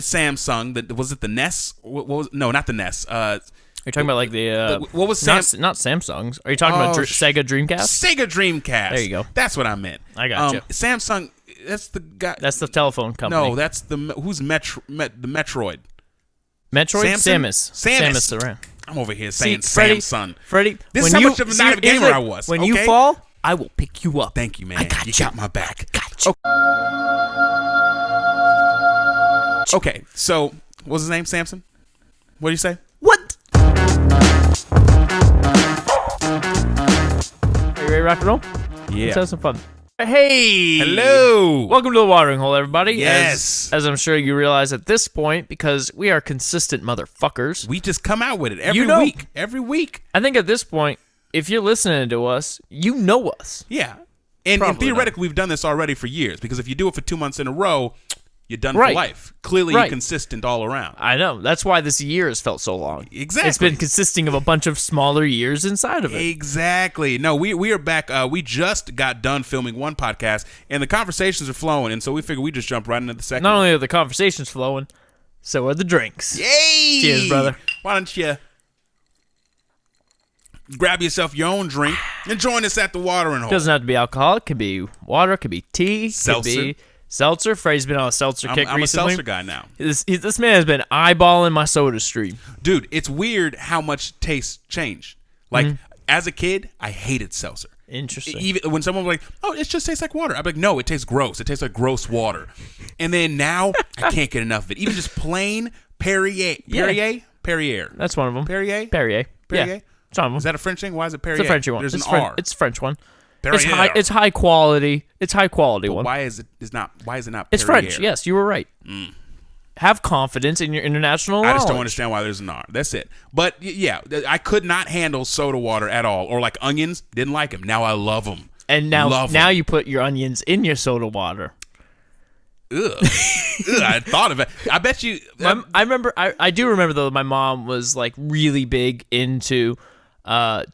Samsung. Was it the NES? What was? No, not the NES. Are you talking about like the what was not Samsungs? Are you talking about Sega Dreamcast? Sega Dreamcast. There you go. That's what I meant. I got you. Samsung. That's the guy. That's the telephone company. No, that's the who's the Metroid. Metroid. Samus around. I'm over here saying Freddie, Samsung. Freddie, this is how much of a gamer I was. When you fall, I will pick you up. Thank you, man. I got you. Got my back. Got you. Okay, so what was his name? Samson? What do you say? What? Are you ready to rock and roll? Yeah. Let's have some fun. Hey! Hello! Welcome to the Watering Hole, everybody. Yes. As I'm sure you realize at this point, because we are consistent motherfuckers. We just come out with it every week. Every week. I think at this point, if you're listening to us, you know us. Yeah. And theoretically, we've done this already for years, because if you do it for 2 months in a row, you're done for life. Clearly, you're consistent all around. I know. That's why this year has felt so long. Exactly. It's been consisting of a bunch of smaller years inside of it. Exactly. No, we are back. We just got done filming one podcast, and the conversations are flowing, and so we figured we'd just jump right into the second. Not only are the conversations flowing, so are the drinks. Yay! Cheers, brother. Why don't you grab yourself your own drink and join us at the Watering Hole. Doesn't have to be alcohol. It could be water. It could be tea. Seltzer. Could be seltzer. Freddie's been on a seltzer kick I'm recently. a seltzer guy now. This man has been eyeballing my soda stream. Dude, it's weird how much tastes change. Like, as a kid, I hated seltzer. Interesting. Even when someone was like, "Oh, it just tastes like water," I'm like, "No, it tastes gross. It tastes like gross water." And then now, I can't get enough of it. Even just plain Perrier. Perrier. That's one of them. Perrier. Yeah. It's one of them. Is that a French thing? Why is it Perrier? It's a French one. There's an R. It's a French one. Perrier. It's high quality. It's high quality one. Why is it not? Perrier? It's French. Yes, you were right. Have confidence in your international knowledge. I just don't understand why there's an R. That's it. But yeah, I could not handle soda water at all, or like onions. Didn't like them. Now I love them. And now you put your onions in your soda water. Ugh. I thought of it. I bet you. I do remember though. My mom was like really big into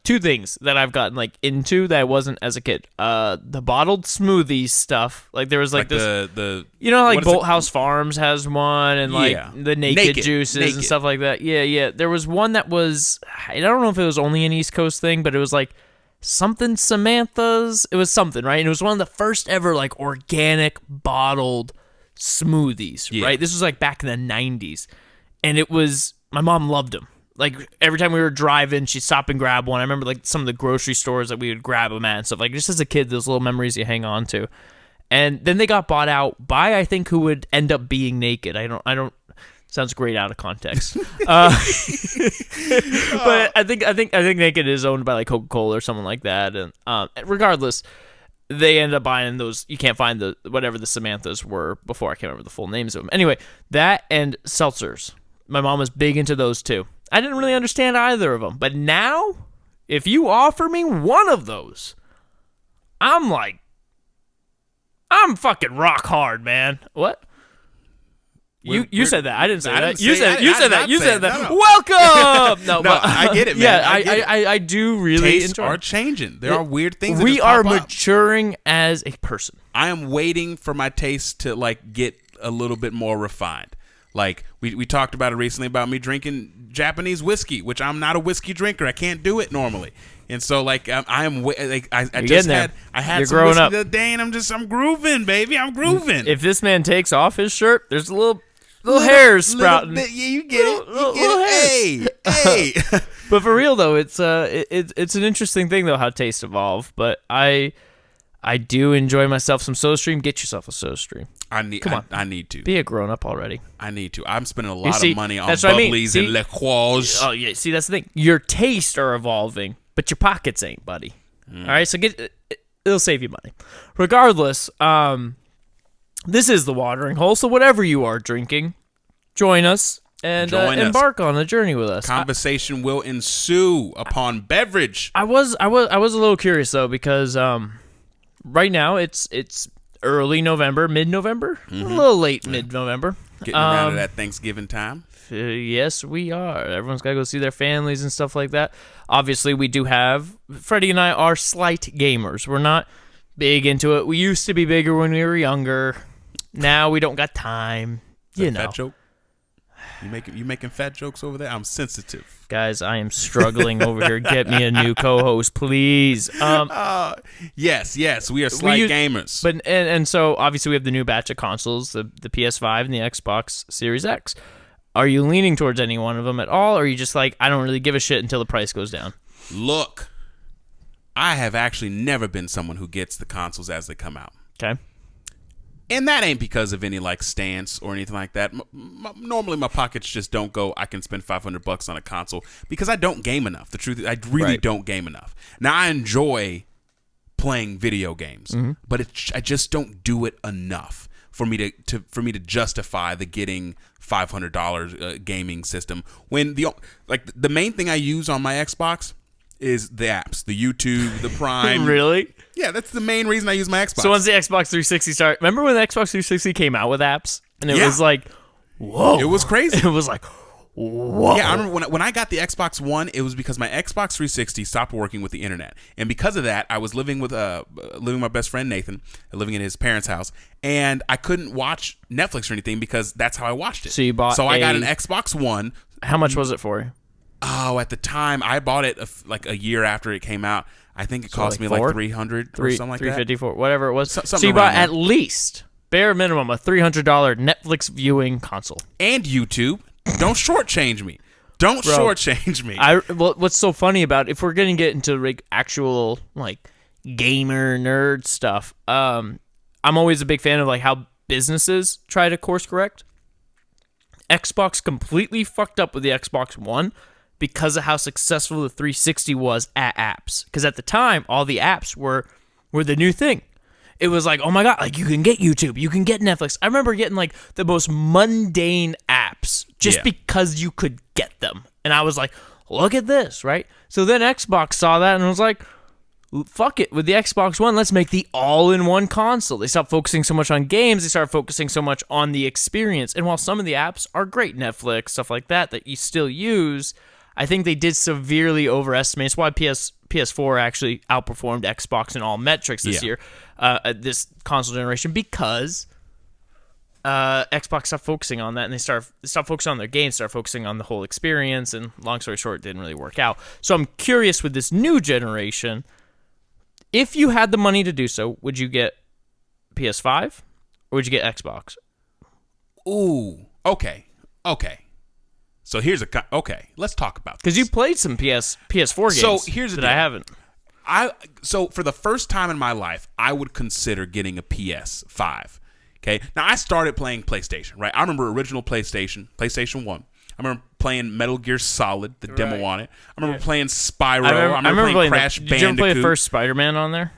two things that I've gotten like into that I wasn't as a kid. The bottled smoothie stuff. Like there was like this, the like Bolthouse Farms has one, and like the naked juices and stuff like that. Yeah. There was one that was, I don't know if it was only an East Coast thing, but it was like something Samantha's. It was something, right? And it was one of the first ever like organic bottled smoothies, right? This was like back in the 90s, and it was, my mom loved them. Like every time we were driving, she'd stop and grab one. I remember like some of the grocery stores that we would grab them at and stuff. Like just as a kid, those little memories you hang on to. And then they got bought out by, I think, who would end up being Naked. I don't. Sounds great out of context. But I think Naked is owned by like Coca-Cola or something like that. And regardless, they end up buying those. You can't find the whatever the Samanthas were before. I can't remember the full names of them. Anyway, that and seltzers. My mom was big into those too. I didn't really understand either of them. But now, if you offer me one of those, I'm fucking rock hard, man. What? You said that. I didn't say that. You said that. No. Welcome. No, I get it, man. Yeah, I do really Tastes enjoy. are changing. There are weird things. We are maturing as a person. I am waiting for my taste to like get a little bit more refined. Like we talked about it recently about me drinking Japanese whiskey, which I'm not a whiskey drinker. I can't do it normally, and so like I am like I just had You're some growing whiskey up. the other day, and I'm grooving, baby. I'm grooving. If this man takes off his shirt, there's a little hairs sprouting. Yeah, you get it. Hey. But for real though, it's an interesting thing though how tastes evolve. But I do enjoy myself some SodaStream. Get yourself a SodaStream. I need to. Be a grown up already. I need to. I'm spending a lot of money on that's what bubblies I mean. and liqueurs. Oh yeah, see that's the thing. Your tastes are evolving, but your pockets ain't, buddy. All right, so it'll save you money. Regardless, this is the Watering Hole. So whatever you are drinking, join us and embark on a journey with us. Conversation will ensue upon beverage. I was a little curious though because right now it's early November, mid-November, a little late mid-November. Getting around to that Thanksgiving time. Yes, we are. Everyone's got to go see their families and stuff like that. Obviously, we do have, Freddie and I are slight gamers. We're not big into it. We used to be bigger when we were younger. Now we don't got time. You know. That joke? You making fat jokes over there? I'm sensitive. Guys, I am struggling over here. Get me a new co-host, please. Yes, we are slight gamers. But and so obviously we have the new batch of consoles, the PS5 and the Xbox Series X. Are you leaning towards any one of them at all, or are you just like, I don't really give a shit until the price goes down? Look, I have actually never been someone who gets the consoles as they come out. Okay. And that ain't because of any like stance or anything like that. Normally my pockets just don't go, I can spend $500 on a console because I don't game enough. The truth is I really don't game enough. Now I enjoy playing video games, but I just don't do it enough for me to justify the getting $500 gaming system when the main thing I use on my Xbox is the apps, the YouTube, the Prime. Really? Yeah, that's the main reason I use my Xbox. So once the Xbox 360 started, remember when the Xbox 360 came out with apps? And it was like, whoa. It was crazy. It was like, whoa. Yeah, I remember when I got the Xbox One, it was because my Xbox 360 stopped working with the internet. And because of that, I was living with my best friend Nathan, living in his parents' house, and I couldn't watch Netflix or anything because that's how I watched it. So I got an Xbox One. How much was it for you? Oh, at the time, I bought it like a year after it came out. I think it cost me like $300 or something like that. $354, whatever it was. So you bought at least, bare minimum, a $300 Netflix viewing console. And YouTube. Don't shortchange me. Don't shortchange me. Well, what's so funny about if we're going to get into like actual like gamer nerd stuff, I'm always a big fan of like how businesses try to course correct. Xbox completely fucked up with the Xbox One because of how successful the 360 was at apps. Because at the time, all the apps were the new thing. It was like, oh my God, like you can get YouTube, you can get Netflix. I remember getting like the most mundane apps just because you could get them. And I was like, look at this, right? So then Xbox saw that and was like, fuck it, with the Xbox One, let's make the all-in-one console. They stopped focusing so much on games, they started focusing so much on the experience. And while some of the apps are great, Netflix, stuff like that you still use, I think they did severely overestimate. It's why PS4 actually outperformed Xbox in all metrics this year, this console generation, because Xbox stopped focusing on that, and they stopped focusing on their games, started focusing on the whole experience, and long story short, it didn't really work out. So I'm curious with this new generation, if you had the money to do so, would you get PS5 or would you get Xbox? Ooh, okay. So let's talk about this. Because you played some PS4 games. So here's the deal. I haven't. So for the first time in my life, I would consider getting a PS5. Okay. Now I started playing PlayStation, right? I remember original PlayStation 1. I remember playing Metal Gear Solid, the demo on it. I remember playing Spyro. I remember playing Crash Bandicoot. Did you ever play the first Spider-Man on there?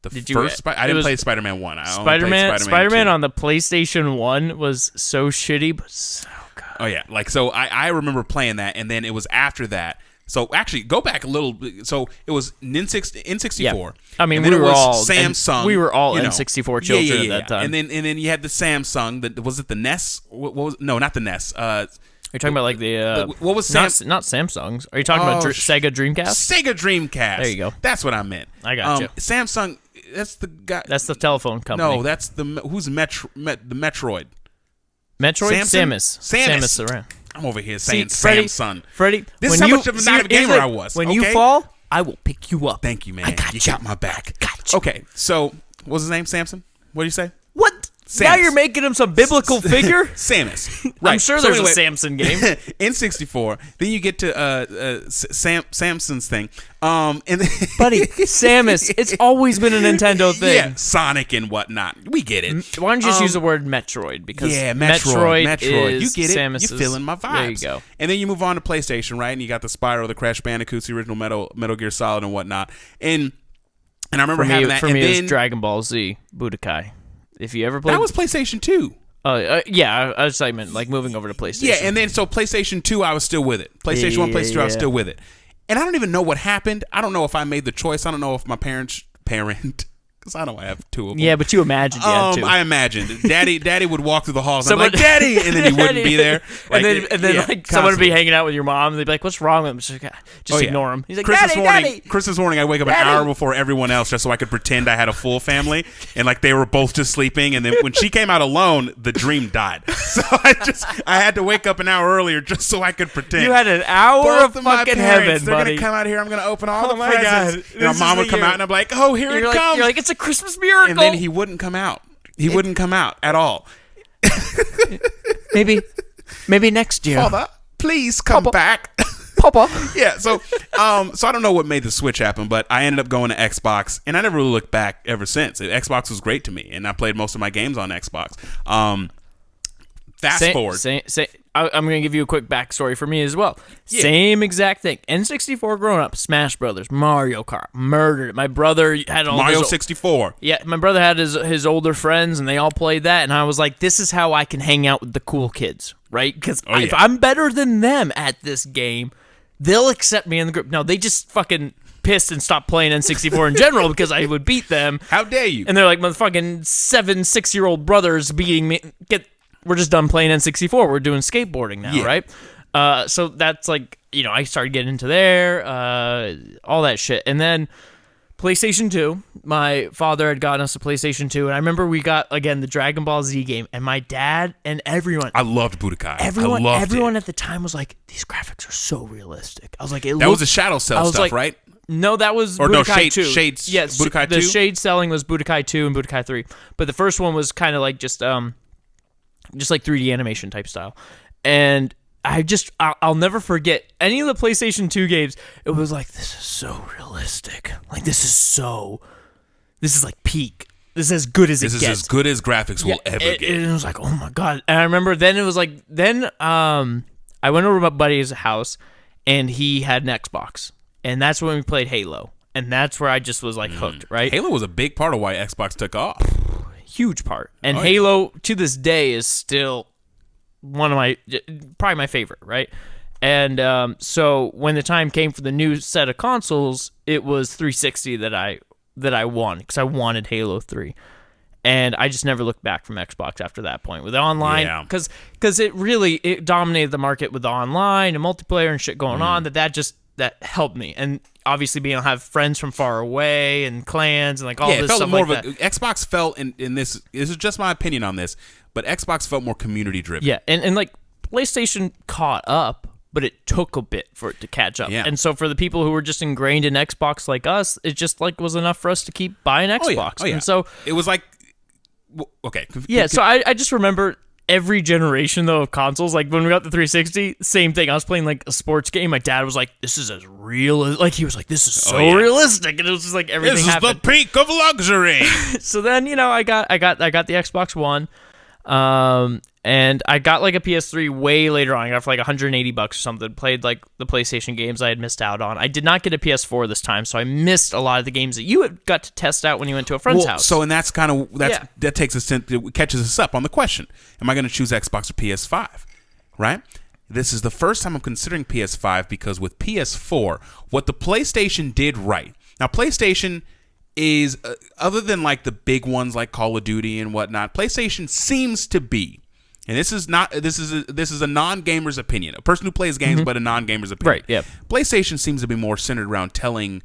I didn't play Spider-Man 1. Spider-Man on the PlayStation 1 was so shitty, but so good. Oh, yeah. Like, so I remember playing that, and then it was after that. So, actually, go back a little. So, it was N64. Yeah. I mean, we were all Samsung. We were all N64 children at that time. And then you had the Samsung. Was it the NES? No, not the NES. You're talking about like the what was not Samsung's? Are you talking about Sega Dreamcast? Sega Dreamcast. There you go. That's what I meant. I got you. Samsung. That's the guy. That's the telephone company. No, that's the who's the Metroid. Samus Aran. I'm over here saying Samsung. Freddie, this is how much of a gamer I was. When you fall, I will pick you up. Thank you, man. You got my back. Okay, so what's his name? Samson. What do you say? What? Samus. Now you're making him some biblical figure? Samus. Right. I'm sure there's a Samson game. N64. Then you get to Samson's thing. And Buddy, Samus. It's always been a Nintendo thing. Yeah, Sonic and whatnot. We get it. Why don't you just use the word Metroid? Because Metroid. You get it. You're feeling my vibes. There you go. And then you move on to PlayStation, right? And you got the Spyro, the Crash Bandicoots, the original Metal Gear Solid and whatnot. And I remember having that. For me, it was Dragon Ball Z Budokai. If you ever played... That was PlayStation 2. Yeah, I was like moving over to PlayStation. Yeah, and then so PlayStation 2, I was still with it. PlayStation 1, PlayStation 2, I was still with it. And I don't even know what happened. I don't know if I made the choice. I don't know if my parent... because I don't have two of them. Yeah, but you imagined you had two. I imagined. Daddy would walk through the halls, and I'm like, Daddy! And then he wouldn't be there. Like, and then someone would be hanging out with your mom, and they'd be like, what's wrong with him? Just ignore him. He's like, Daddy! Christmas morning, I wake up an hour before everyone else just so I could pretend I had a full family, and like they were both just sleeping, and then when she came out alone, the dream died. So I had to wake up an hour earlier just so I could pretend. You had an hour of fucking heaven, they're buddy. They're going to come out here, I'm going to open all the presents. God. And my mom would come out, and I'm like, oh, here it comes. You're like, it's a Christmas miracle. And then he wouldn't come out. He wouldn't come out at all. Maybe next year. Father, please come back. Papa. Yeah, so I don't know what made the switch happen, but I ended up going to Xbox, and I never really looked back ever since. Xbox was great to me, and I played most of my games on Xbox. Fast forward. I'm going to give you a quick backstory for me as well. Yeah. Same exact thing. N64 growing up, Smash Brothers, Mario Kart, murdered it. My brother had all Mario 64. Yeah, my brother had his older friends, and they all played that, and I was like, this is how I can hang out with the cool kids, right? Because if I'm better than them at this game, they'll accept me in the group. No, they just fucking pissed and stopped playing N64 in general because I would beat them. How dare you? And they're like, my fucking 6-year-old brothers beating me. We're just done playing N64. We're doing skateboarding now, right? So that's like, I started getting into there, all that shit. And then PlayStation 2, my father had gotten us a PlayStation 2, and I remember we got, again, the Dragon Ball Z game, and my dad and everyone. I loved Budokai. Everyone at the time was like, these graphics are so realistic. I was like, that was the Shadow Cell stuff, right? No, that was Budokai 2. Shades, yes, Budokai 2? The shade selling was Budokai 2 and Budokai 3. But the first one was kind of like just like 3D animation type style. And I'll never forget any of the PlayStation 2 games. It was like, this is so realistic. Like, this is like peak. This is as good as it gets. This is as good as graphics will ever get. And it was like, oh my God. And I remember then it was like, I went over to my buddy's house, and he had an Xbox. And that's when we played Halo. And that's where I just was like hooked, right? Halo was a big part of why Xbox took off. Huge part. And Halo, to this day, is still probably my favorite, right? And so when the time came for the new set of consoles, it was 360 that I won, because I wanted Halo 3. And I just never looked back from Xbox after that point. With online, because it dominated the market with the online and multiplayer and shit going on, that helped me. And obviously being able to have friends from far away and clans and like all this stuff like that. Xbox felt in this is just my opinion on this, but Xbox felt more community driven. Yeah, and like PlayStation caught up, but it took a bit for it to catch up. Yeah. And so for the people who were just ingrained in Xbox like us, it just like was enough for us to keep buying Xbox. Oh, yeah. And so it was like, okay. Yeah, so I just remember every generation, though, of consoles, like when we got the 360, same thing. I was playing like a sports game. My dad was like, this is as real as, like, he was like, this is so realistic. And it was just like everything happened. This is the peak of luxury. So then, I got the Xbox One. And I got like a PS3 way later on. I got for like $180 or something. Played like the PlayStation games I had missed out on. I did not get a PS4 this time, so I missed a lot of the games that you had got to test out when you went to a friend's house. So, and that's kind of that takes us catches us up on the question: am I going to choose Xbox or PS5? Right. This is the first time I'm considering PS5 because with PS4, what the PlayStation did right. Now, PlayStation is other than like the big ones like Call of Duty and whatnot, PlayStation seems to be. And this is a non-gamer's opinion. A person who plays games, but a non-gamer's opinion. Right, yeah. PlayStation seems to be more centered around telling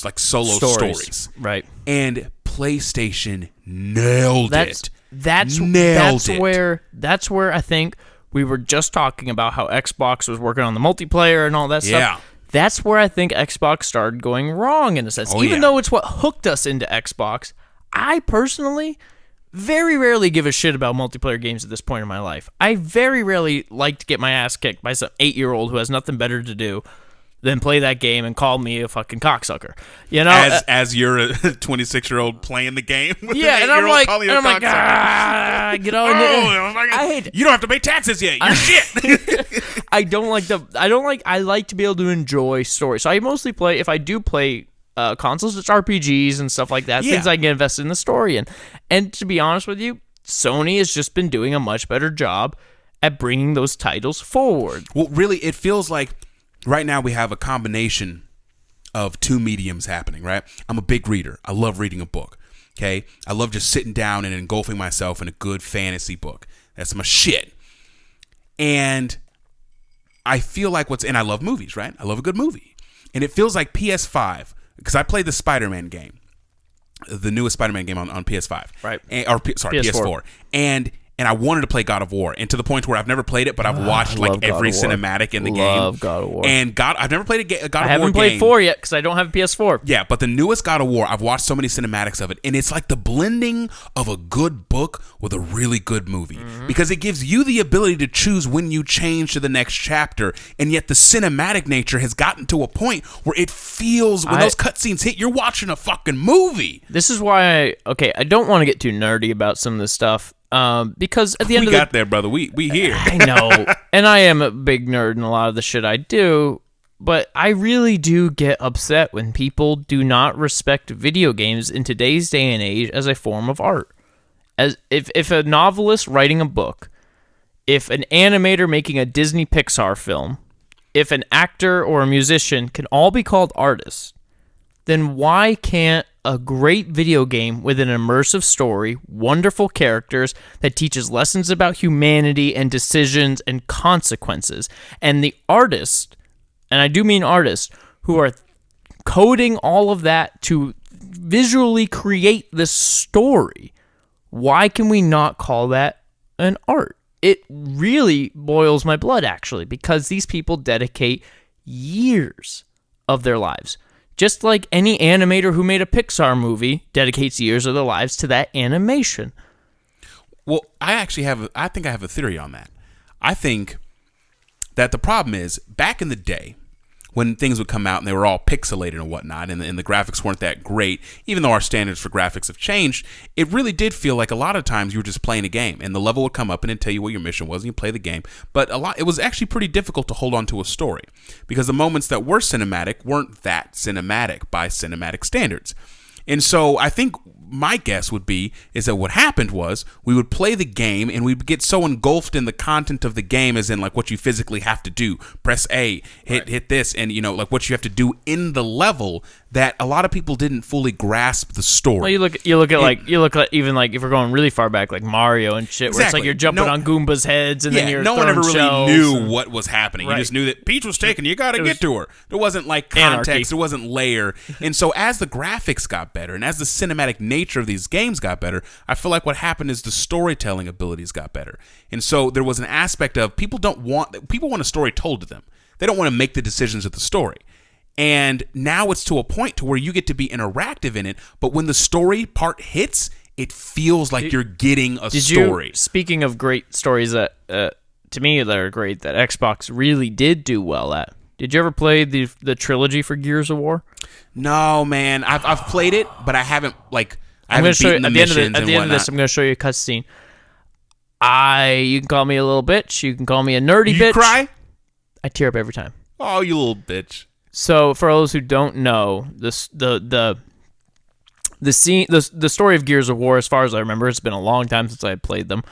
like solo stories. Right. And PlayStation nailed it. That's where I think we were just talking about how Xbox was working on the multiplayer and all that stuff. Yeah. That's where I think Xbox started going wrong in a sense. Even though it's what hooked us into Xbox, I personally very rarely give a shit about multiplayer games at this point in my life. I very rarely like to get my ass kicked by some 8-year-old who has nothing better to do than play that game and call me a fucking cocksucker. As you're a 26-year-old playing the game with yeah, an 8-year-old and I'm like, calling you a cocksucker. Get on I hate it. You don't have to pay taxes yet. You're shit. I like to be able to enjoy stories. So I mostly play, if I do play consoles, it's RPGs and stuff like that. Yeah. Things I can get invested in the story in. And to be honest with you, Sony has just been doing a much better job at bringing those titles forward. Well, really, it feels like right now we have a combination of two mediums happening, right? I'm a big reader. I love reading a book. Okay, I love just sitting down and engulfing myself in a good fantasy book. That's my shit. And I feel like and I love movies, right? I love a good movie. And it feels like PS5, because I played the Spider-Man game, the newest Spider-Man game on PS5. Right. PS4. And I wanted to play God of War, and to the point where I've never played it, but I've watched like every cinematic in the game. Love God of War. And I've never played a God of War game. I haven't played 4 yet because I don't have a PS4. Yeah, but the newest God of War, I've watched so many cinematics of it, and it's like the blending of a good book with a really good movie, because it gives you the ability to choose when you change to the next chapter, and yet the cinematic nature has gotten to a point where it feels, when those cutscenes hit, you're watching a fucking movie. This is why I don't want to get too nerdy about some of this stuff. Because at the end of we got there, brother. We here. I know, and I am a big nerd in a lot of the shit I do, but I really do get upset when people do not respect video games in today's day and age as a form of art. As if a novelist writing a book, if an animator making a Disney Pixar film, if an actor or a musician can all be called artists, then why can't a great video game with an immersive story, wonderful characters that teaches lessons about humanity and decisions and consequences, and the artist, and I do mean artists, who are coding all of that to visually create this story, why can we not call that an art? It really boils my blood, actually, because these people dedicate years of their lives. Just like any animator who made a Pixar movie dedicates years of their lives to that animation. Well, I think I have a theory on that. I think that the problem is, back in the day, when things would come out and they were all pixelated and whatnot, and the graphics weren't that great, even though our standards for graphics have changed, it really did feel like a lot of times you were just playing a game, and the level would come up and it'd tell you what your mission was, and you play the game. But it was actually pretty difficult to hold on to a story, because the moments that were cinematic weren't that cinematic by cinematic standards. And so I think my guess would be is that what happened was we would play the game and we'd get so engulfed in the content of the game, as in like what you physically have to do, press A, hit this, and like what you have to do in the level, that a lot of people didn't fully grasp the story. Well, you look at even like if we're going really far back, like Mario and shit, where it's like you're jumping on Goombas' heads and then you're no one ever really shells knew what was happening. You just knew that Peach was taken. You got to get to her. There wasn't like context. Anarchy. There wasn't layer. And so as the graphics got better and as the cinematic nature of these games got better, I feel like what happened is the storytelling abilities got better. And so there was an aspect of people want a story told to them. They don't want to make the decisions of the story. And now it's to a point to where you get to be interactive in it, but when the story part hits, it feels like you're getting a story. Speaking of great stories that, to me, that are great, that Xbox really did do well at, did you ever play the trilogy for Gears of War? No, man. I've played it, but I haven't, beaten the missions and whatnot. At the end of this, I'm going to show you a cutscene. You can call me a little bitch. You can call me a nerdy bitch. You cry? I tear up every time. Oh, you little bitch. So, for those who don't know, the story of Gears of War, as far as I remember, it's been a long time since I had played them,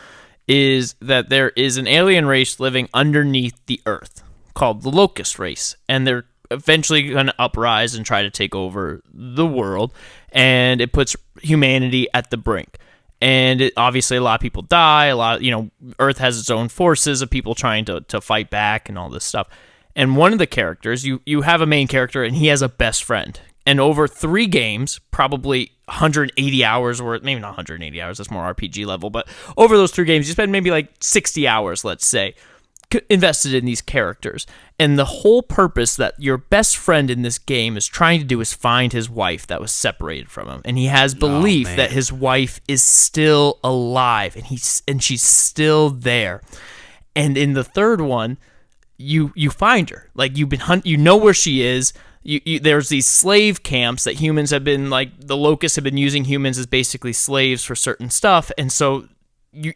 is that there is an alien race living underneath the Earth called the Locust race, and they're eventually going to uprise and try to take over the world, and it puts humanity at the brink. And obviously, a lot of people die. Earth has its own forces of people trying to fight back and all this stuff. And one of the characters, you have a main character, and he has a best friend. And over 3 games, probably 180 hours, or maybe not 180 hours, that's more RPG level, but over those 3 games, you spend maybe like 60 hours, let's say, invested in these characters. And the whole purpose that your best friend in this game is trying to do is find his wife that was separated from him. And he has belief that his wife is still alive, and she's still there. And in the third one, you find her. Like, you've been you know where she is. There's these slave camps that humans have been, like, the locusts have been using humans as basically slaves for certain stuff, and so you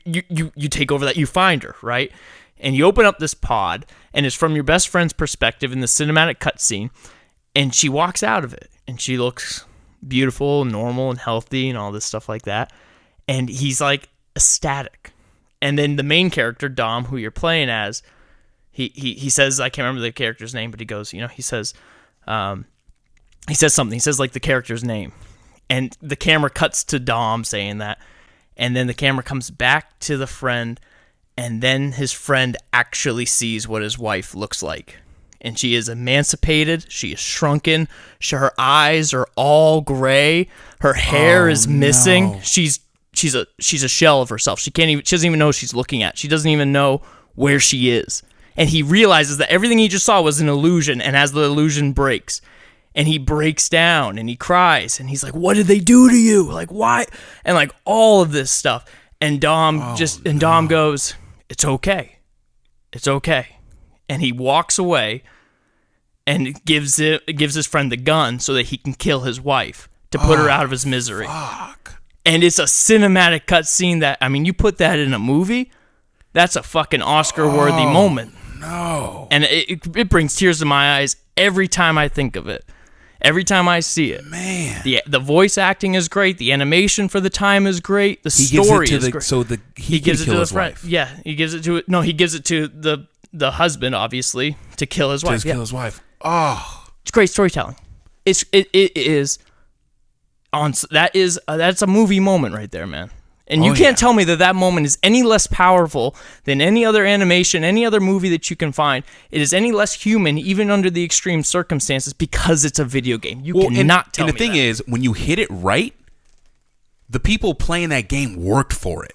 take over that, you find her, right? And you open up this pod, and it's from your best friend's perspective in the cinematic cutscene, and she walks out of it, and she looks beautiful and normal and healthy and all this stuff like that, and he's, like, ecstatic. And then the main character, Dom, who you're playing as, he says, I can't remember the character's name, but he goes, he says something. He says, like, the character's name. And the camera cuts to Dom saying that. And then the camera comes back to the friend. And then his friend actually sees what his wife looks like. And she is emancipated. She is shrunken. Her eyes are all gray. Her hair is missing. No. She's a shell of herself. She doesn't even know who she's looking at. She doesn't even know where she is. And he realizes that everything he just saw was an illusion. And as the illusion breaks, and he breaks down and he cries and he's like, "What did they do to you? Like, why?" And like all of this stuff. And Dom Dom goes, "It's okay. It's okay." And he walks away and gives his friend the gun so that he can kill his wife to put her out of his misery. Fuck. And it's a cinematic cutscene that, I mean, you put that in a movie, that's a fucking Oscar-worthy moment. No. And it brings tears to my eyes every time I think of it. Every time I see it. Man. The voice acting is great. The animation for the time is great. The story is great. So he gives it to his wife. Yeah, he gives it to the husband, obviously, to kill his wife. Kill his wife. Oh. It's great storytelling. It is on that's a movie moment right there, man. And you can't tell me that moment is any less powerful than any other animation, any other movie that you can find. It is any less human, even under the extreme circumstances, because it's a video game. You cannot tell me that. And the thing is, when you hit it right, the people playing that game worked for it.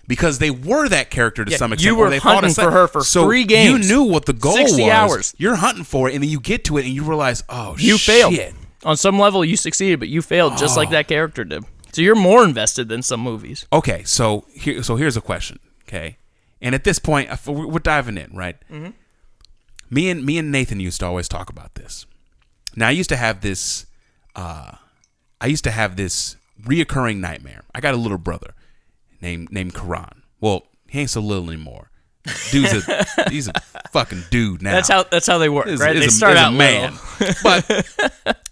Because they were that character to some extent. You were hunting for her for 3 games. You knew what the goal 60 was. hours. You're hunting for it, and then you get to it, and you realize, you failed. On some level, you succeeded, but you failed just like that character did. So you're more invested than some movies. Okay, so here's a question, okay? And at this point, we're diving in, right? Mm-hmm. Me and Nathan used to always talk about this. Now, I used to have this reoccurring nightmare. I got a little brother named Karan. Well, he ain't so little anymore. He's a fucking dude now. That's how they work, right? They start out man. But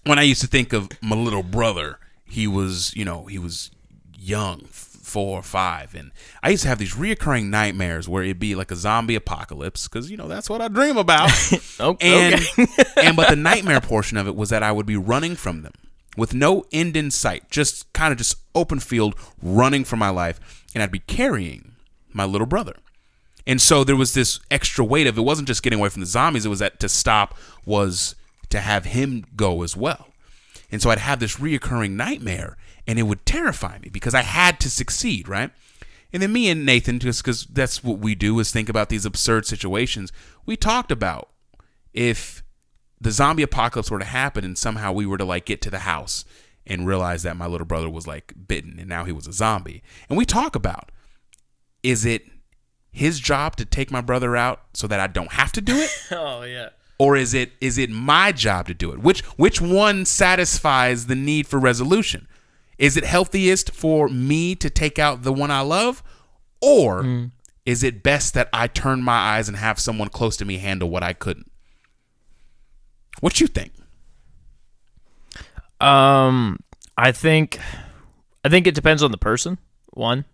when I used to think of my little brother, he was young, 4 or 5, and I used to have these reoccurring nightmares where it'd be like a zombie apocalypse, because that's what I dream about. Okay. But the nightmare portion of it was that I would be running from them with no end in sight, just open field, running for my life, and I'd be carrying my little brother. And so there was this extra weight of it wasn't just getting away from the zombies, it was that to stop was to have him go as well. And so I'd have this reoccurring nightmare, and it would terrify me because I had to succeed, right? And then me and Nathan, just because that's what we do, is think about these absurd situations. We talked about if the zombie apocalypse were to happen and somehow we were to get to the house and realize that my little brother was bitten and now he was a zombie. And we talk about, is it his job to take my brother out so that I don't have to do it? Oh, yeah. Or is it my job to do it? Which one satisfies the need for resolution? Is it healthiest for me to take out the one I love? Or is it best that I turn my eyes and have someone close to me handle what I couldn't? What you think? I think it depends on the person, one.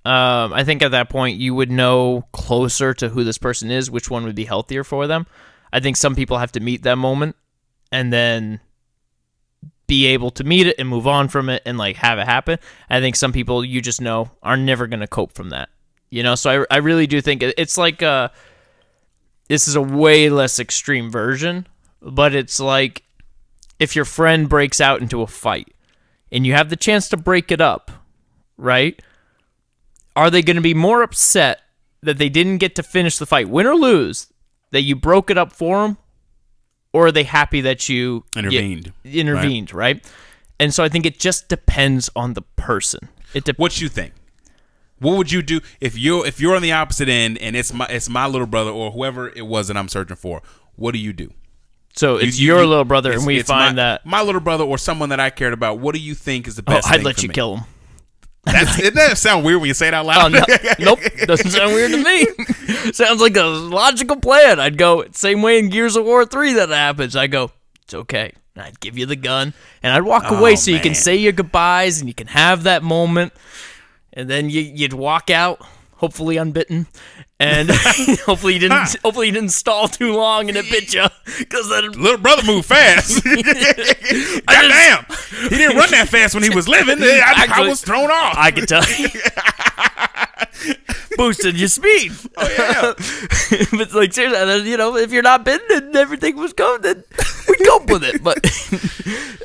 I think at that point you would know closer to who this person is, which one would be healthier for them. I think some people have to meet that moment and then be able to meet it and move on from it and have it happen. I think some people you just know are never going to cope from that. So I really do think it's this is a way less extreme version, but it's like if your friend breaks out into a fight and you have the chance to break it up, right? Are they going to be more upset that they didn't get to finish the fight, win or lose, that you broke it up for them, or are they happy that you intervened, right? And so I think it just depends on the person. What you think? What would you do if you're on the opposite end and it's my little brother or whoever it was that I'm searching for? What do you do? So it's your little brother, and we find that my little brother or someone that I cared about. What do you think is the best? I'd let you kill him. It doesn't sound weird when you say it out loud. Nope, doesn't sound weird to me. Sounds like a logical plan. I'd go same way in Gears of War 3 that happens. I go, it's okay. And I'd give you the gun, and I'd walk away so you can say your goodbyes and you can have that moment, and then you'd walk out hopefully unbitten, and hopefully you didn't stall too long and it bit you, because that little brother moved fast. Goddamn, he didn't run that fast when he was living. I was thrown off. I can tell you. Boosted your speed. Oh yeah. But like seriously, you know, if you're not bitten and everything was going, then we'd cope with it. But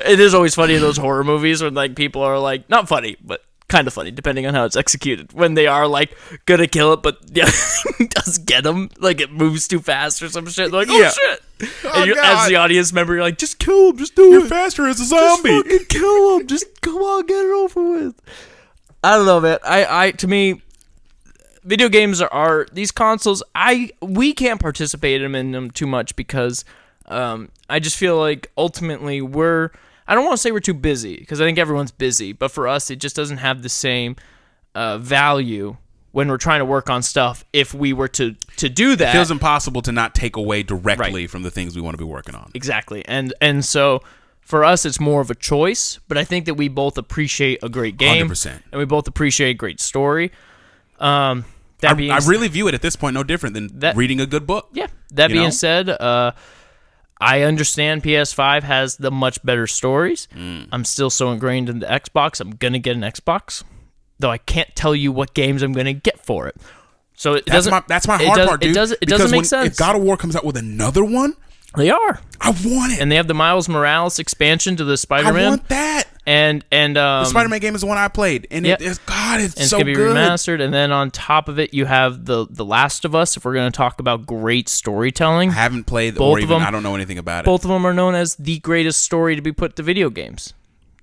it is always funny in those horror movies when like people are like, not funny, but kind of funny depending on how it's executed, when they are like gonna kill it, but the other thing does get them, like it moves too fast or some shit. They're like, oh shit. And as the audience member, you're like, just kill him, just do it. You're faster as a zombie. Just fucking kill him. Just come on, get it over with. I don't know, man. I to me, video games are these consoles. We can't participate in them too much because I just feel like ultimately I don't want to say we're too busy, because I think everyone's busy, but for us it just doesn't have the same value when we're trying to work on stuff. If we were to do that, it feels impossible to not take away directly from the things we want to be working on. Exactly, and so for us it's more of a choice. But I think that we both appreciate a great game, 100%. and we both appreciate a great story. I really view it at this point no different than reading a good book. Yeah. That being said, I understand PS5 has the much better stories. I'm still so ingrained in the Xbox. I'm going to get an Xbox, though I can't tell you what games I'm going to get for it. So that's my hard part, dude. It doesn't make sense. If God of War comes out with another one, they are. I want it. And they have the Miles Morales expansion to the Spider-Man. I want that. And the Spider-Man game is the one I played, and it's so gonna be good. Remastered. And then on top of it, you have the Last of Us. If we're going to talk about great storytelling, I haven't played both of them. I don't know anything about it. Both of them are known as the greatest story to be put to video games.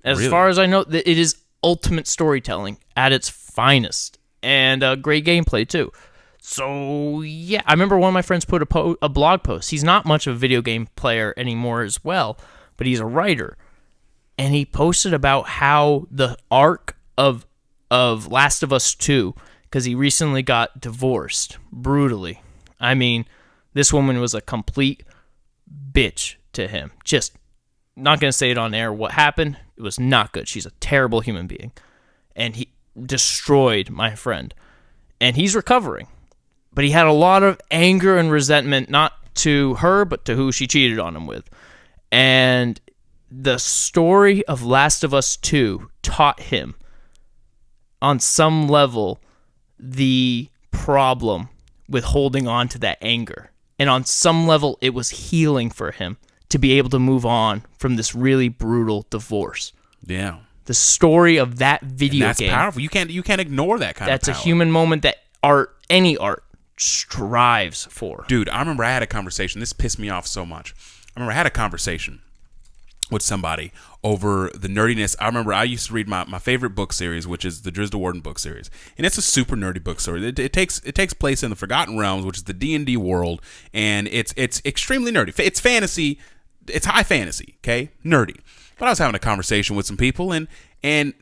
As far as I know, it is ultimate storytelling at its finest, and great gameplay too. So yeah, I remember one of my friends put a blog post. He's not much of a video game player anymore as well, but he's a writer. And he posted about how the arc of Last of Us 2, because he recently got divorced brutally. I mean, this woman was a complete bitch to him. Just not going to say it on air what happened. It was not good. She's a terrible human being. And he destroyed my friend. And he's recovering. But he had a lot of anger and resentment, not to her, but to who she cheated on him with. And the story of Last of Us 2 taught him, on some level, the problem with holding on to that anger. And on some level, it was healing for him to be able to move on from this really brutal divorce. Yeah. The story of that video game. That's powerful. You can't ignore that kind of power. That's a human moment that any art, strives for. Dude, I remember I had a conversation. This pissed me off so much. I remember I had a conversation with somebody over the nerdiness. I remember I used to read my favorite book series, which is the Drizzt Warden book series, and it's a super nerdy book story. It takes place in the Forgotten Realms, which is the D&D world, and it's extremely nerdy. It's fantasy. It's high fantasy. Okay, nerdy. But I was having a conversation with some people, and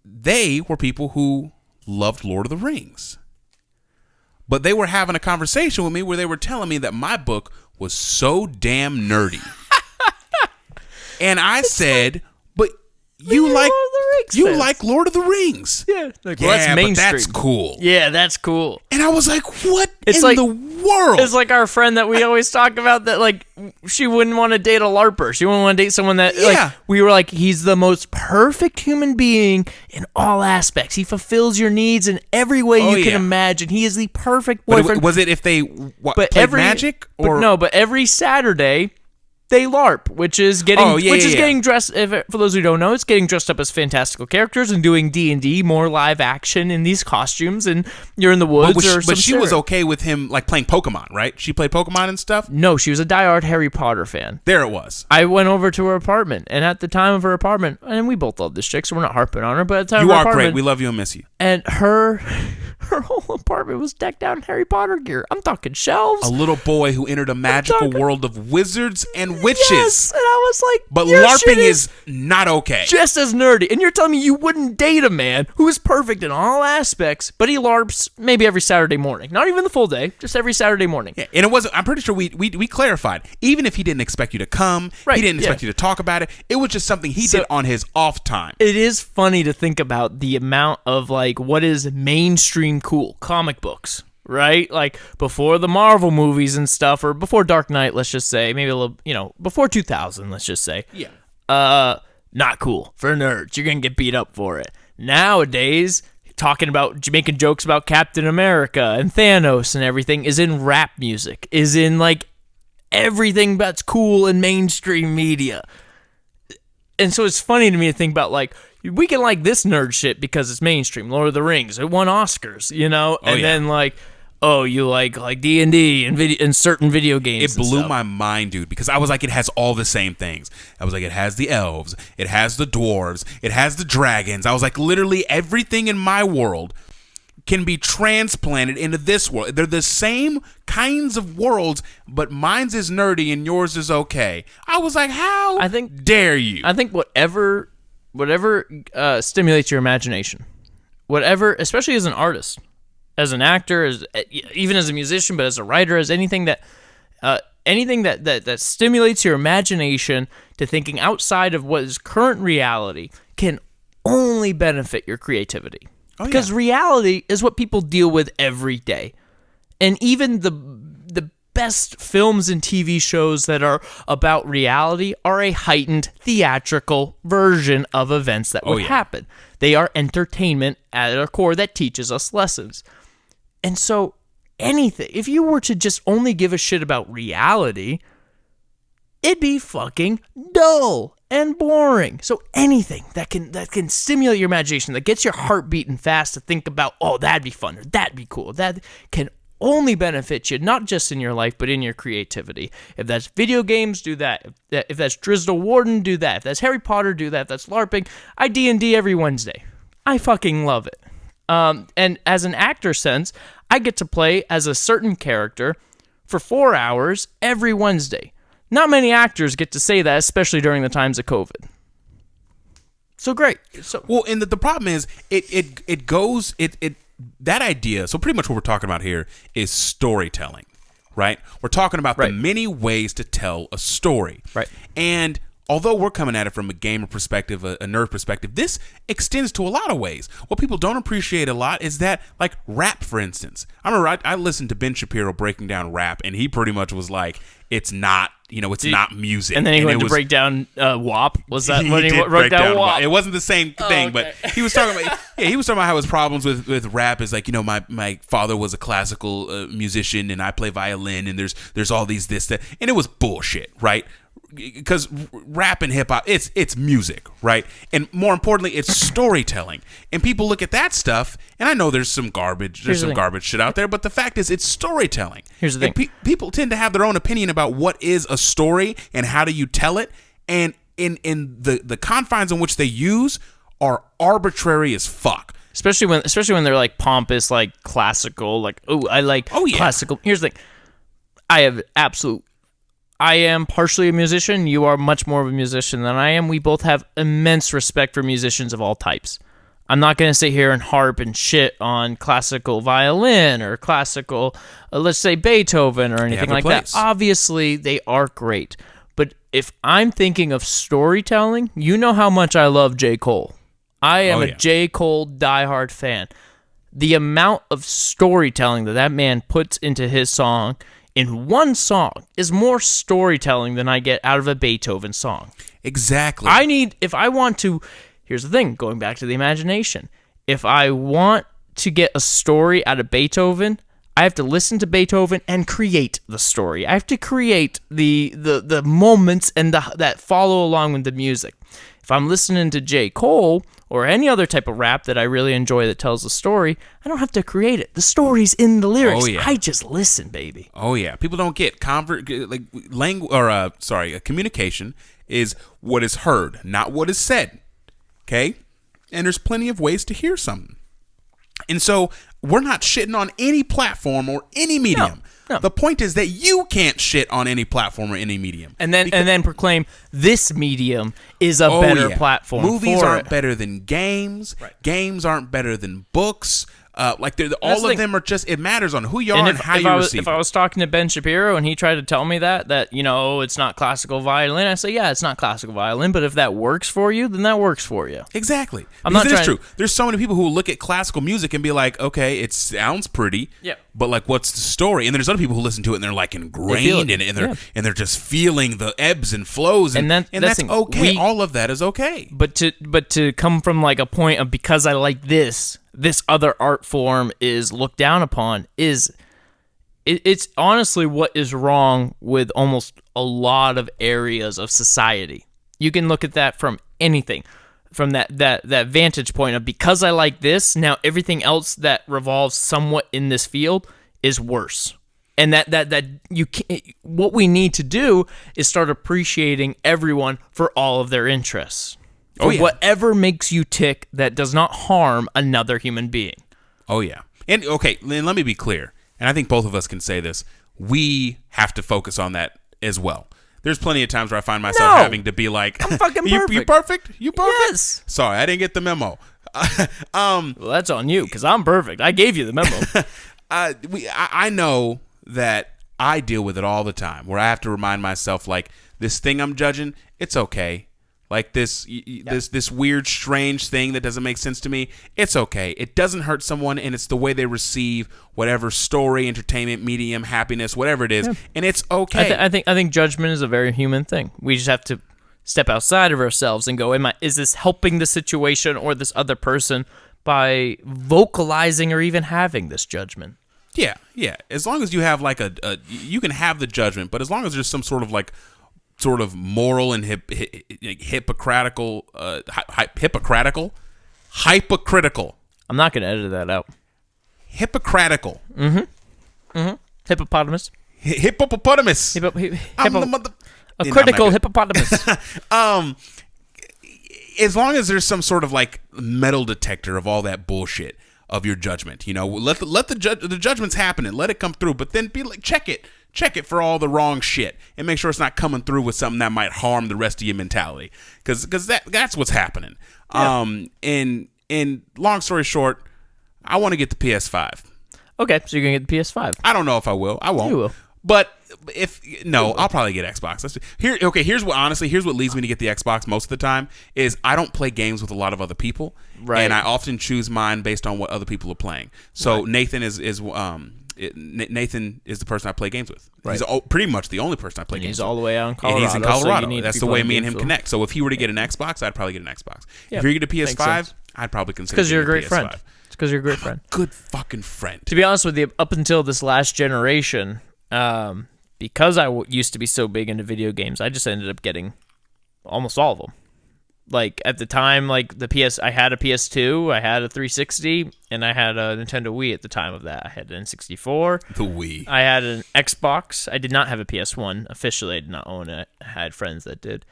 they were people who loved Lord of the Rings. But they were having a conversation with me where they were telling me that my book was so damn nerdy. And I said, but you like Lord of the Rings. Yeah. Like, well, that's mainstream. But that's cool. Yeah, that's cool. And I was like, what in the world? It's like our friend that we always talk about that, like, she wouldn't want to date a LARPer. She wouldn't want to date someone that, like, we were like, he's the most perfect human being in all aspects. He fulfills your needs in every way you can imagine. He is the perfect boyfriend. But was it if they played Magic? But every Saturday they LARP, which is getting dressed. For those who don't know, it's getting dressed up as fantastical characters and doing D&D, more live action in these costumes, and you're in the woods. But she was okay with him like playing Pokemon, right? She played Pokemon and stuff. No, she was a diehard Harry Potter fan. There it was. I went over to her apartment, and at the time of her apartment, and we both love this chick, so we're not harping on her. But at the time you of her are apartment, great. We love you and miss you. And her whole apartment was decked out in Harry Potter gear. I'm talking shelves. A little boy who entered a magical world of wizards and witches. Yes, and I was like, but LARPing is not okay. Just as nerdy. And you're telling me you wouldn't date a man who is perfect in all aspects, but he LARPs maybe every Saturday morning. Not even the full day, just every Saturday morning. Yeah, and it wasn't, I'm pretty sure we clarified. Even if he didn't expect you to come, he didn't expect you to talk about it. It was just something he did on his off time. It is funny to think about the amount of like what is mainstream cool. Comic books. Right? Like, before the Marvel movies and stuff, or before Dark Knight, let's just say, maybe a little, before 2000, let's just say. Yeah. Not cool for nerds. You're going to get beat up for it. Nowadays, making jokes about Captain America and Thanos and everything is in rap music, is in, like, everything that's cool in mainstream media. And so it's funny to me to think about, like, we can like this nerd shit because it's mainstream. Lord of the Rings, it won Oscars, then, like, oh, you like D&D and certain video games. It blew my mind, dude, because I was like, it has all the same things. I was like, it has the elves, it has the dwarves, it has the dragons. I was like, literally everything in my world can be transplanted into this world. They're the same kinds of worlds, but mine's is nerdy and yours is okay. I was like, how dare you? I think whatever stimulates your imagination, whatever, especially as an artist, as an actor, even as a musician, but as a writer, as anything that stimulates your imagination to thinking outside of what is current reality can only benefit your creativity. Because reality is what people deal with every day. And even the best films and TV shows that are about reality are a heightened theatrical version of events that would happen. They are entertainment at their core that teaches us lessons. And so anything, if you were to just only give a shit about reality, it'd be fucking dull and boring. So anything that can stimulate your imagination, that gets your heart beating fast to think about, oh, that'd be fun, or that'd be cool, that can only benefit you, not just in your life, but in your creativity. If that's video games, do that. If that's Driscoll Warden, do that. If that's Harry Potter, do that. If that's LARPing, I D&D every Wednesday. I fucking love it. And as an actor sense, I get to play as a certain character for 4 hours every Wednesday. Not many actors get to say that, especially during the times of COVID. So great. And the problem is, that idea, so pretty much what we're talking about here is storytelling, right? We're talking about the many ways to tell a story. Right. And although we're coming at it from a gamer perspective, a nerd perspective, this extends to a lot of ways. What people don't appreciate a lot is that, like, rap, for instance. I remember I listened to Ben Shapiro breaking down rap, and he pretty much was like, it's not, not music. And then he went to break down WAP. Was that when he wrote down WAP? It wasn't the same thing, but he was talking about how his problems with rap is like, my father was a classical musician, and I play violin, and there's all these this, that, and it was bullshit, right? Because rap and hip hop, it's music, right? And more importantly, it's storytelling. And people look at that stuff, and I know there's some garbage shit out there, but the fact is, it's storytelling. Here's the thing: people tend to have their own opinion about what is a story and how do you tell it, and in the confines in which they use are arbitrary as fuck. Especially when they're like pompous, like classical, like classical. Here's the thing: I am partially a musician. You are much more of a musician than I am. We both have immense respect for musicians of all types. I'm not going to sit here and harp and shit on classical violin or classical, let's say Beethoven or anything like that. Obviously, they are great. But if I'm thinking of storytelling, you know how much I love J. Cole. I am a J. Cole diehard fan. The amount of storytelling that man puts into his song in one song is more storytelling than I get out of a Beethoven song. Exactly. Here's the thing, going back to the imagination. If I want to get a story out of Beethoven, I have to listen to Beethoven and create the story. I have to create the moments and that follow along with the music. If I'm listening to J. Cole or any other type of rap that I really enjoy that tells a story, I don't have to create it. The story's in the lyrics. Oh, yeah. I just listen, baby. Oh yeah, people don't get communication is what is heard, not what is said. Okay, and there's plenty of ways to hear something. And so we're not shitting on any platform or any medium. No. The point is that you can't shit on any platform or any medium. And then proclaim this medium is a better platform. Movies aren't better than games. Right. Games aren't better than books. All of them are just, it matters on who you are and how you receive it. If I was talking to Ben Shapiro and he tried to tell me that, it's not classical violin, I say, yeah, it's not classical violin, but if that works for you, then that works for you. Exactly. It's true. There's so many people who will look at classical music and be like, okay, it sounds pretty, but like, what's the story? And there's other people who listen to it and they're like ingrained in it, and they're just feeling the ebbs and flows, and that's okay. All of that is okay. But to come from like a point of, because I like this other art form is looked down upon, it's honestly what is wrong with almost a lot of areas of society. You can look at that from anything, from that vantage point of, because I like this, now everything else that revolves somewhat in this field is worse. And that you can't, what we need to do is start appreciating everyone for all of their interests. Whatever makes you tick that does not harm another human being. Oh, yeah. And, okay, let me be clear. And I think both of us can say this. We have to focus on that as well. There's plenty of times where I find myself having to be like, I'm fucking perfect. You perfect? You perfect? Yes. Sorry, I didn't get the memo. Well, that's on you, because I'm perfect. I gave you the memo. I know that I deal with it all the time, where I have to remind myself, like, this thing I'm judging, it's okay. Like this weird, strange thing that doesn't make sense to me, it's okay. It doesn't hurt someone, and it's the way they receive whatever story, entertainment, medium, happiness, whatever it is, and it's okay. I think judgment is a very human thing. We just have to step outside of ourselves and go, is this helping the situation or this other person by vocalizing or even having this judgment? Yeah. As long as you have like you can have the judgment, but as long as there's some sort of moral and hypocritical. I'm not going to edit that out. Hypocritical. Hippopotamus. Hippopotamus. A critical hippopotamus. As long as there's some sort of like metal detector of all that bullshit of your judgment, let the judgments happen and let it come through, but then be like, check it for all the wrong shit and make sure it's not coming through with something that might harm the rest of your mentality, because that's what's happening. And long story short, I want to get the PS5. Okay, so you're gonna get the PS5. I don't know if I will. I won't. You will. But I'll probably get Xbox. Here's what leads me to get the Xbox most of the time is I don't play games with a lot of other people, right? And I often choose mine based on what other people are playing. So right. Nathan is the person I play games with. Right. He's pretty much the only person I play games with. He's all the way out in Colorado. And he's in Colorado. So that's the way me and him connect. So if he were to get an Xbox, I'd probably get an Xbox. If you get a PS5, I'd probably consider because you're a great PS5. friend. It's because you're a great friend. Good fucking friend. To be honest with you, up until this last generation, because I used to be so big into video games, I just ended up getting almost all of them. Like at the time, like I had a PS2, I had a 360, and I had a Nintendo Wii at the time of that. I had an N64. The Wii. I had an Xbox. I did not have a PS1 officially. I did not own it. I had friends that did.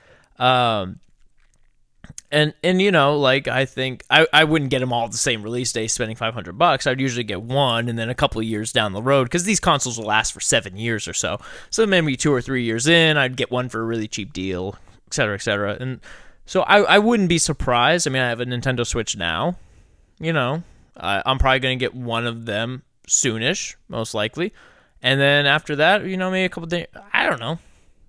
And like I think I wouldn't get them all the same release day, spending $500. I'd usually get one, and then a couple of years down the road, because these consoles will last for 7 years or so. So maybe 2 or 3 years in, I'd get one for a really cheap deal, et cetera, et cetera. And so I wouldn't be surprised. I mean, I have a Nintendo Switch now. I'm probably going to get one of them soonish, most likely. And then after that, maybe a couple days. I don't know.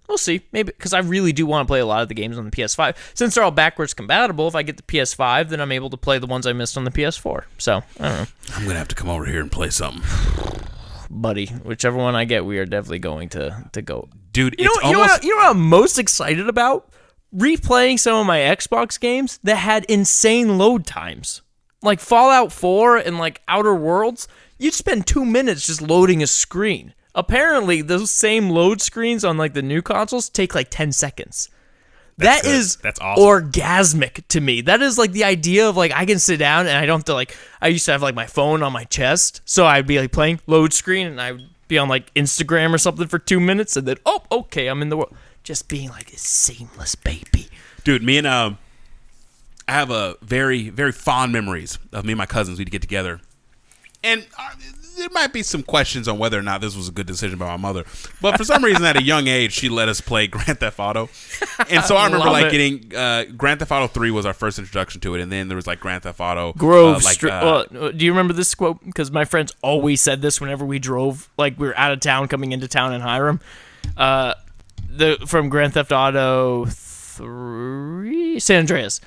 We'll see. Maybe, because I really do want to play a lot of the games on the PS5. Since they're all backwards compatible, if I get the PS5, then I'm able to play the ones I missed on the PS4. So, I don't know. I'm going to have to come over here and play something. Buddy, whichever one I get, we are definitely going to go. Dude, you know what I'm most excited about? Replaying some of my Xbox games that had insane load times. Like Fallout 4 and like Outer Worlds, you'd spend 2 minutes just loading a screen. Apparently, those same load screens on like the new consoles take like 10 seconds. That's awesome. Orgasmic to me. That is like the idea of like I can sit down and I don't have to like, I used to have like my phone on my chest, so I'd be like playing load screen and I would be on like Instagram or something for 2 minutes and then, oh, okay, I'm in the world. Just being like a seamless baby. Dude, me and I have a very, very fond memories of me and my cousins. We'd get together. And there might be some questions on whether or not this was a good decision by my mother, but for some reason at a young age she let us play Grand Theft Auto, and so I remember like getting Grand Theft Auto 3 was our first introduction to it, and then there was like Grand Theft Auto Grove Street. Do you remember this quote? Because my friends always said this whenever we drove, like we were out of town coming into town in Hiram. From Grand Theft Auto 3, San Andreas,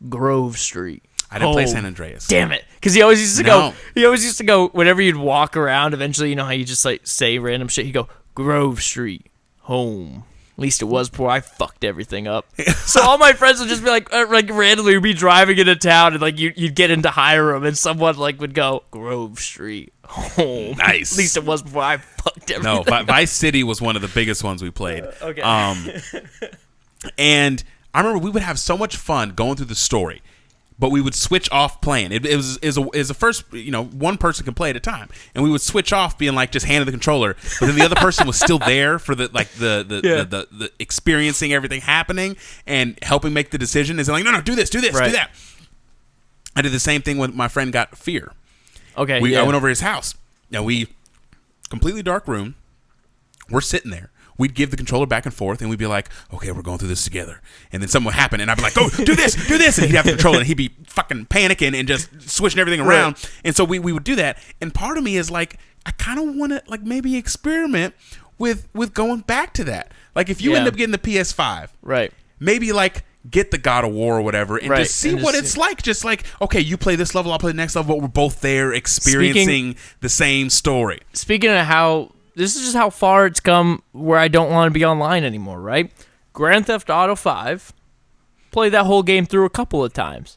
Grove Street. I didn't play San Andreas. Damn it. Because he always used to go, whenever you'd walk around, eventually, you know how you just like say random shit? He'd go, Grove Street, home. At least it was before I fucked everything up. So all my friends would just be like randomly be driving into town, and like you'd get into Hiram, and someone like would go, Grove Street, home. Nice. At least it was before I fucked everything No, Vice City was one of the biggest ones we played. Okay. And I remember we would have so much fun going through the story, but we would switch off playing. It was a first, one person can play at a time, and we would switch off being like just handing the controller, but then the other person was still there for the experiencing everything happening and helping make the decision. Is like, no, do this, right. do that. I did the same thing when my friend got Fear. Okay, I went over to his house. Now we completely dark room. We're sitting there. We'd give the controller back and forth, and we'd be like, okay, we're going through this together. And then something would happen, and I'd be like, go, do this. And he'd have the controller, and he'd be fucking panicking and just switching everything around. Right. And so we would do that. And part of me is like, I kind of want to like maybe experiment with going back to that. Like if you end up getting the PS5, right? Maybe like get the God of War or whatever, and just see what it's like. Just like, okay, you play this level, I'll play the next level, but we're both there experiencing the same story. Speaking of how... This is just how far it's come where I don't want to be online anymore, right? Grand Theft Auto 5, played that whole game through a couple of times.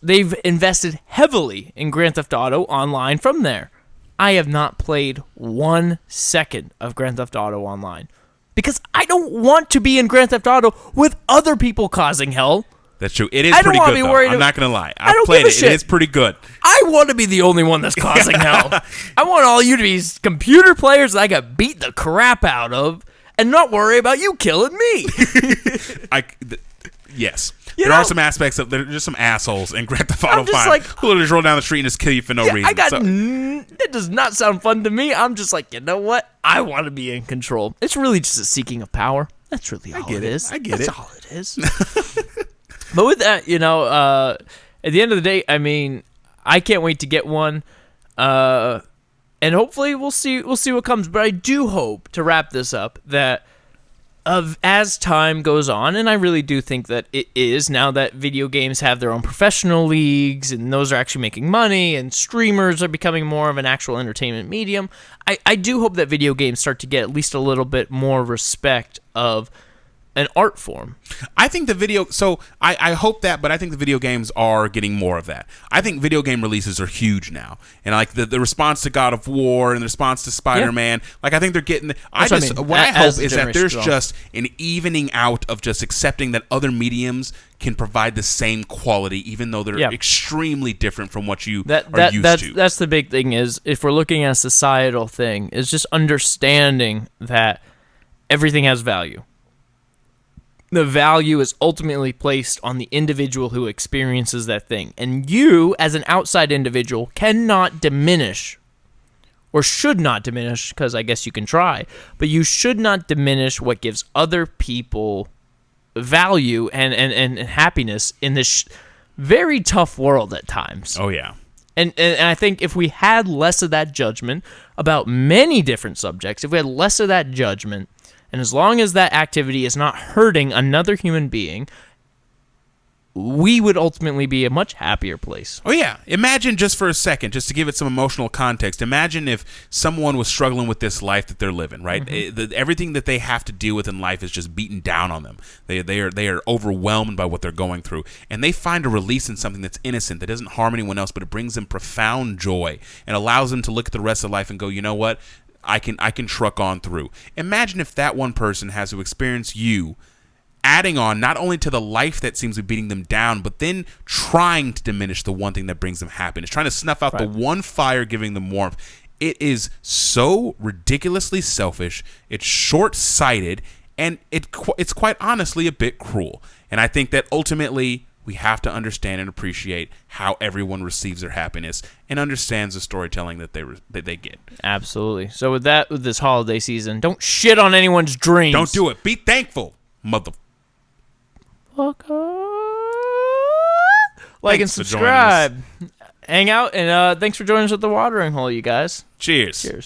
They've invested heavily in Grand Theft Auto Online from there. I have not played 1 second of Grand Theft Auto Online because I don't want to be in Grand Theft Auto with other people causing hell. That's true. It is pretty good, though. I'm not going to lie. I've played it. It is pretty good. I want to be the only one that's causing hell. I want all you to be computer players that I got beat the crap out of and not worry about you killing me. Yes. There are some aspects of... There are just some assholes in Grand Theft Auto 5 like, who will just roll down the street and just kill you for no reason. It does not sound fun to me. I'm just like, you know what? I want to be in control. It's really just a seeking of power. That's really all it is. I get it. That's all it is. But with that, at the end of the day, I mean, I can't wait to get one, and hopefully we'll see what comes. But I do hope, to wrap this up, that as time goes on, and I really do think that it is, now that video games have their own professional leagues, and those are actually making money, and streamers are becoming more of an actual entertainment medium, I do hope that video games start to get at least a little bit more respect of an art form. I think I hope that, but I think the video games are getting more of that. I think video game releases are huge now, and like the response to God of War and the response to Spider-Man, like I think they're getting. I hope is that there's just an evening out of just accepting that other mediums can provide the same quality, even though they're extremely different from what you are used to. That's the big thing, is if we're looking at a societal thing, is just understanding that everything has value. The value is ultimately placed on the individual who experiences that thing. And you, as an outside individual, cannot diminish, or should not diminish, because I guess you can try, but you should not diminish what gives other people value and happiness in this very tough world at times. Oh, yeah. And I think if we had less of that judgment about many different subjects, if we had less of that judgment, and as long as that activity is not hurting another human being, we would ultimately be a much happier place. Oh, yeah. Imagine just for a second, just to give it some emotional context, imagine if someone was struggling with this life that they're living, right? Mm-hmm. Everything that they have to deal with in life is just beaten down on them. They are overwhelmed by what they're going through. And they find a release in something that's innocent, that doesn't harm anyone else, but it brings them profound joy and allows them to look at the rest of life and go, you know what? I can truck on through. Imagine if that one person has to experience you adding on not only to the life that seems to be beating them down, but then trying to diminish the one thing that brings them happiness, trying to snuff out the one fire giving them warmth. It is so ridiculously selfish, it's short-sighted, and it's quite honestly a bit cruel. And I think that ultimately we have to understand and appreciate how everyone receives their happiness and understands the storytelling that they get. Absolutely. So with this holiday season, don't shit on anyone's dreams. Don't do it. Be thankful, mother. Like and subscribe. Hang out, and thanks for joining us at the watering hole, you guys. Cheers. Cheers.